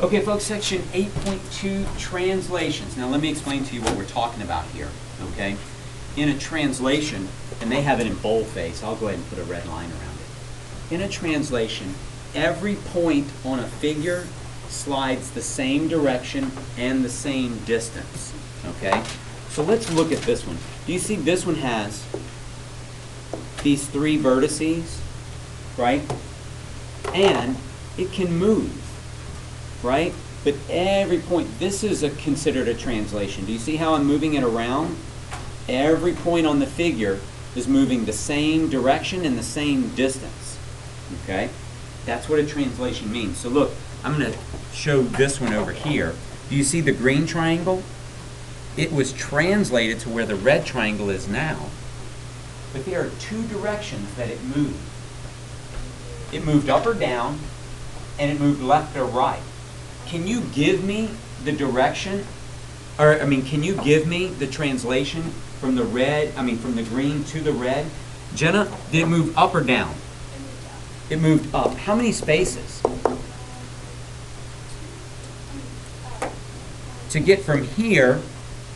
Okay, folks, section 8.2, translations. Now, let me explain to you what we're talking about here, okay? In a translation, and they have it in boldface. I'll go ahead and put a red line around it. In a translation, every point on a figure slides the same direction and the same distance, okay? So let's look at this one. Do you see this one has these three vertices, right? And it can move, right? But every point, this is considered a translation. Do you see how I'm moving it around? Every point on the figure is moving the same direction and the same distance, okay? That's what a translation means. So look, I'm going to show this one over here. Do you see the green triangle? It was translated to where the red triangle is now. But there are two directions that it moved. It moved up or down, and it moved left or right. Can you give me the direction, can you give me the translation from the from the green to the red? Jenna, did it move up or down? It moved up. How many spaces? To get from here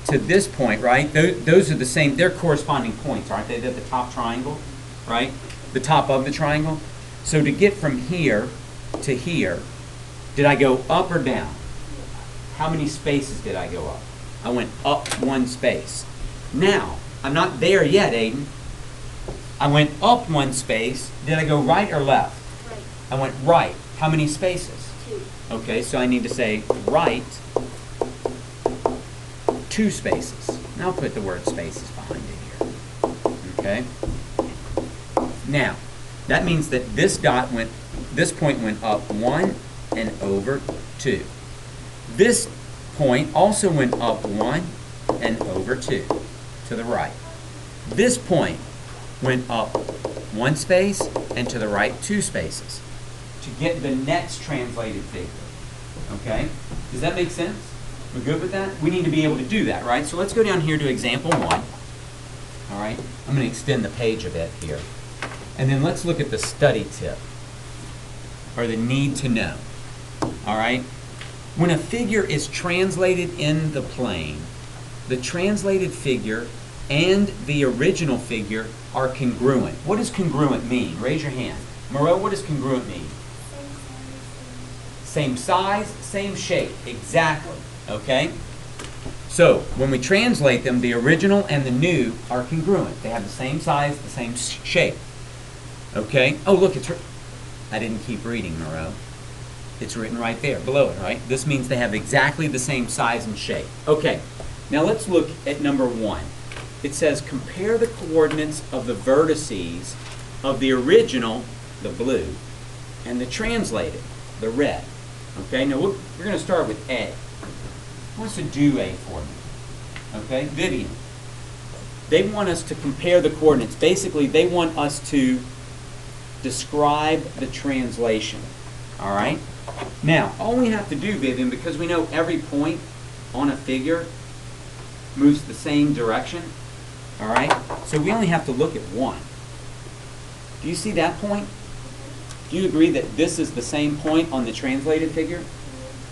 to this point, right? Those are the same, they're corresponding points, aren't they? They're the top triangle, right? The top of the triangle. So to get from here to here, did I go up or down? How many spaces did I go up? I went up one space. Now, I'm not there yet, Aiden. I went up one space. Did I go right or left? Right. I went right. How many spaces? 2. Okay, so I need to say right 2 spaces. And I'll put the word spaces behind it here. Okay? Now, that means that this point went up 1 and over 2. This point also went up 1 and over 2 to the right. This point went up 1 space and to the right 2 spaces to get the next translated figure. Okay? Does that make sense? We're good with that? We need to be able to do that, right? So let's go down here to example 1. All right? I'm going to extend the page a bit here. And then let's look at the study tip, or the need to know. All right? When a figure is translated in the plane, the translated figure and the original figure are congruent. What does congruent mean? Raise your hand. Moreau, what does congruent mean? Same size, same shape. Exactly. Okay? So, when we translate them, the original and the new are congruent. They have the same size, the same shape. Okay? Oh, look, I didn't keep reading, Moreau. It's written right there, below it, right? This means they have exactly the same size and shape. Okay, now let's look at number 1. It says, compare the coordinates of the vertices of the original, the blue, and the translated, the red. Okay, now we're going to start with A. Who wants to do A for me? Okay, Vivian. They want us to compare the coordinates. Basically, they want us to describe the translation. All right? Now, all we have to do, Vivian, because we know every point on a figure moves the same direction, all right? So we only have to look at one. Do you see that point? Do you agree that this is the same point on the translated figure?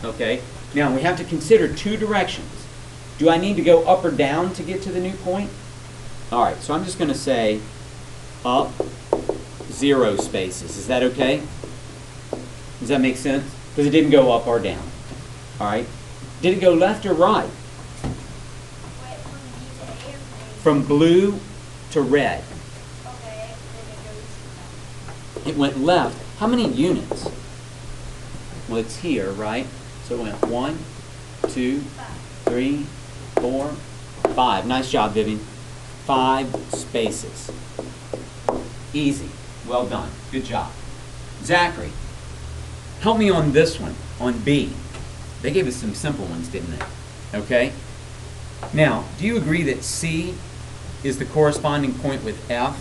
Okay. Now, we have to consider 2 directions. Do I need to go up or down to get to the new point? All right, so I'm just going to say up 0 spaces. Is that okay? Does that make sense? Because it didn't go up or down. All right. Did it go left or right? From blue to red. Okay, It went left. How many units? Well, it's here, right? So it went 1, 2, 3, 4, 5. Nice job, Vivian. 5 spaces. Easy. Well done. Good job. Zachary, help me on this one, on B. They gave us some simple ones, didn't they? Okay? Now, do you agree that C is the corresponding point with F?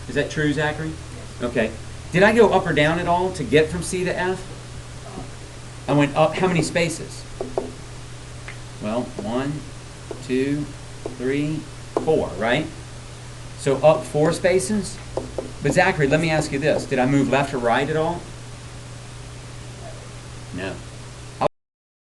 Is that true, Zachary? Yes. Okay. Did I go up or down at all to get from C to F? I went up how many spaces? Well, 1, 2, 3, 4, right? So up 4 spaces? But Zachary, let me ask you this. Did I move left or right at all?